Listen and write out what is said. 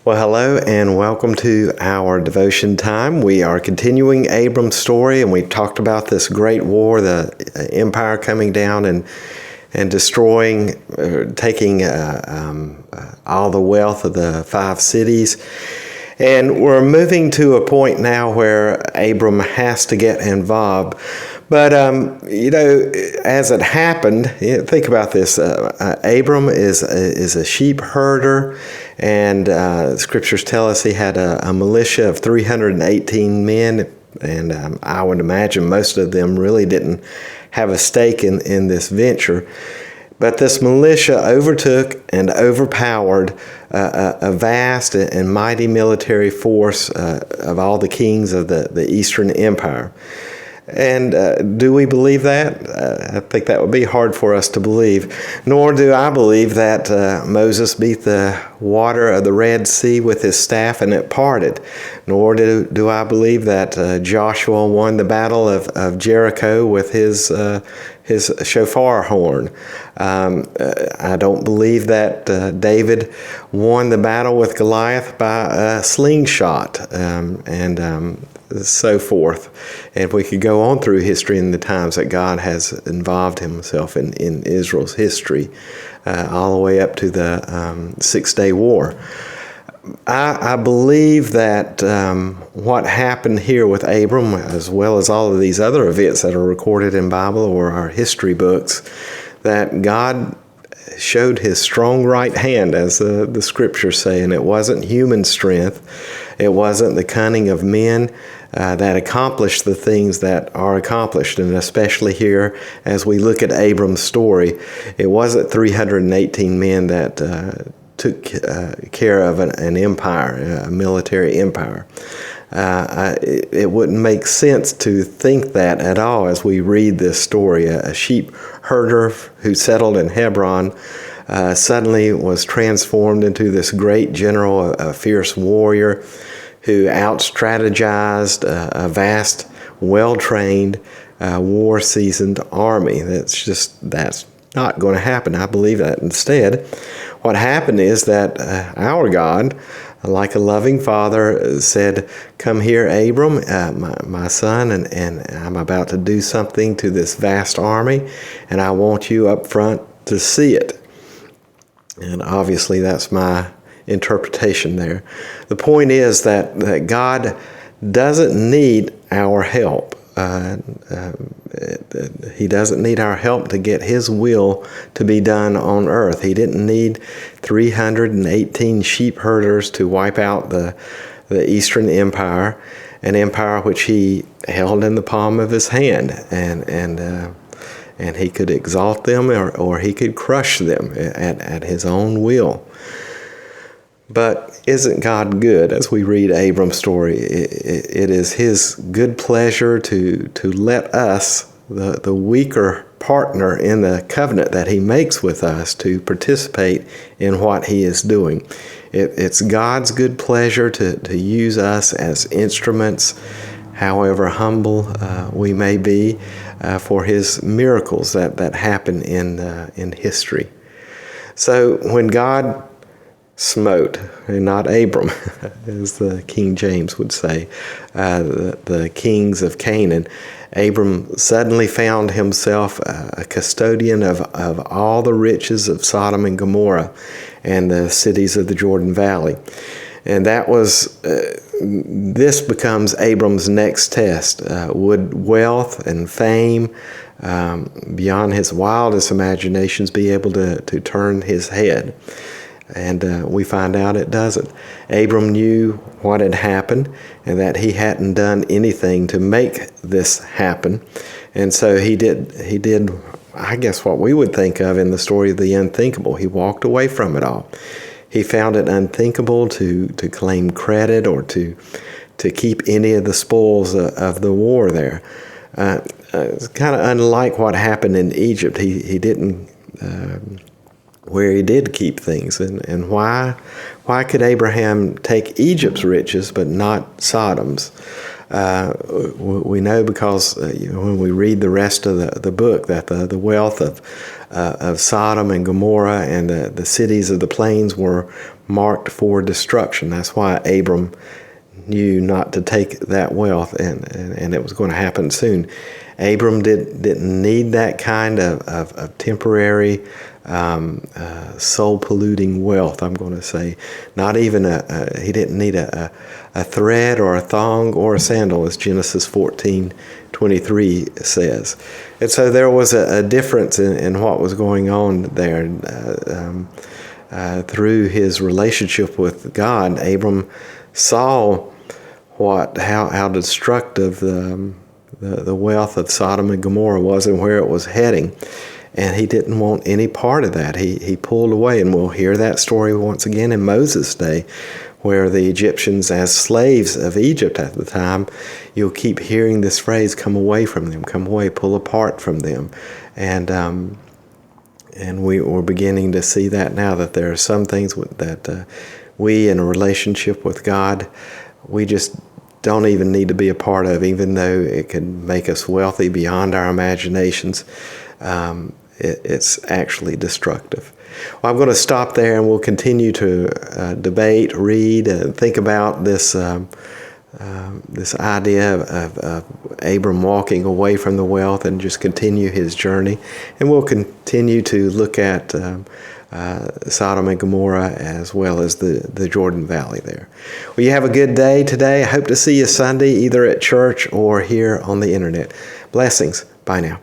Well, hello and welcome to our devotion time. We are continuing Abram's story, and we've talked about this great war, the empire coming down and destroying, taking all the wealth of the 5 cities. And we're moving to a point now where Abram has to get involved. But, as it happened, think about this. Abram is a sheep herder, and scriptures tell us he had a militia of 318 men, and I would imagine most of them really didn't have a stake in this venture. But this militia overtook and overpowered a vast and mighty military force of all the kings of the Eastern Empire. And do we believe that? I think that would be hard for us to believe. Nor do I believe that Moses beat the water of the Red Sea with his staff and it parted. Nor do I believe that Joshua won the battle of Jericho with his shofar horn. I don't believe that David won the battle with Goliath by a slingshot, and so forth. And we could go on through history in the times that God has involved himself in Israel's history, all the way up to the Six-Day War. I believe that what happened here with Abram, as well as all of these other events that are recorded in Bible or our history books, that God showed his strong right hand, as the scriptures say, and it wasn't human strength. It wasn't the cunning of men that accomplished the things that are accomplished. And especially here, as we look at Abram's story, it wasn't 318 men that took care of an empire, a military empire. It wouldn't make sense to think that at all as we read this story. A sheep herder who settled in Hebron suddenly was transformed into this great general, a fierce warrior who out-strategized a vast, well-trained, war-seasoned army. That's not going to happen. I believe that. Instead, what happened is that our God, like a loving father, said, "Come here, Abram, my son, and I'm about to do something to this vast army, and I want you up front to see it." And obviously that's my interpretation there. The point is that God doesn't need our help. He doesn't need our help to get his will to be done on earth. He didn't need 318 sheep herders to wipe out the Eastern Empire, an empire which he held in the palm of his hand, and he could exalt them or he could crush them at his own will. But isn't God good? As we read Abram's story, it is his good pleasure to let us, the weaker partner in the covenant that he makes with us, to participate in what he is doing. It's God's good pleasure to use us as instruments, however humble we may be, for his miracles that happen in history. So when God smote, and not Abram, as the King James would say, the kings of Canaan, Abram suddenly found himself a custodian of all the riches of Sodom and Gomorrah and the cities of the Jordan Valley. And that was, this becomes Abram's next test. Would wealth and fame, beyond his wildest imaginations, be able to turn his head? And we find out it doesn't. Abram knew what had happened and that he hadn't done anything to make this happen. And so he did, I guess, what we would think of in the story of the unthinkable. He walked away from it all. He found it unthinkable to claim credit or to keep any of the spoils of the war there. It's kind of unlike what happened in Egypt. He didn't... where he did keep things. And why could Abraham take Egypt's riches but not Sodom's? We know because when we read the rest of the book that the wealth of Sodom and Gomorrah and the cities of the plains were marked for destruction. That's why Abram knew not to take that wealth, and it was going to happen soon. Abram didn't need that kind of temporary soul-polluting wealth, I'm going to say. Not even he didn't need a thread or a thong or a sandal, as Genesis 14:23 says. And so there was a difference in what was going on there. Through his relationship with God, Abram saw how destructive the wealth of Sodom and Gomorrah was and where it was heading. And he didn't want any part of that. He pulled away, and we'll hear that story once again in Moses' day, where the Egyptians, as slaves of Egypt at the time, you'll keep hearing this phrase, come away from them, come away, pull apart from them. And we're beginning to see that now, that there are some things that we, in a relationship with God, we just don't even need to be a part of, even though it can make us wealthy beyond our imaginations. It's actually destructive. Well, I'm going to stop there, and we'll continue to debate, read, and think about this idea of Abram walking away from the wealth and just continue his journey. And we'll continue to look at Sodom and Gomorrah as well as the Jordan Valley there. Well, you have a good day today. I hope to see you Sunday, either at church or here on the internet. Blessings. Bye now.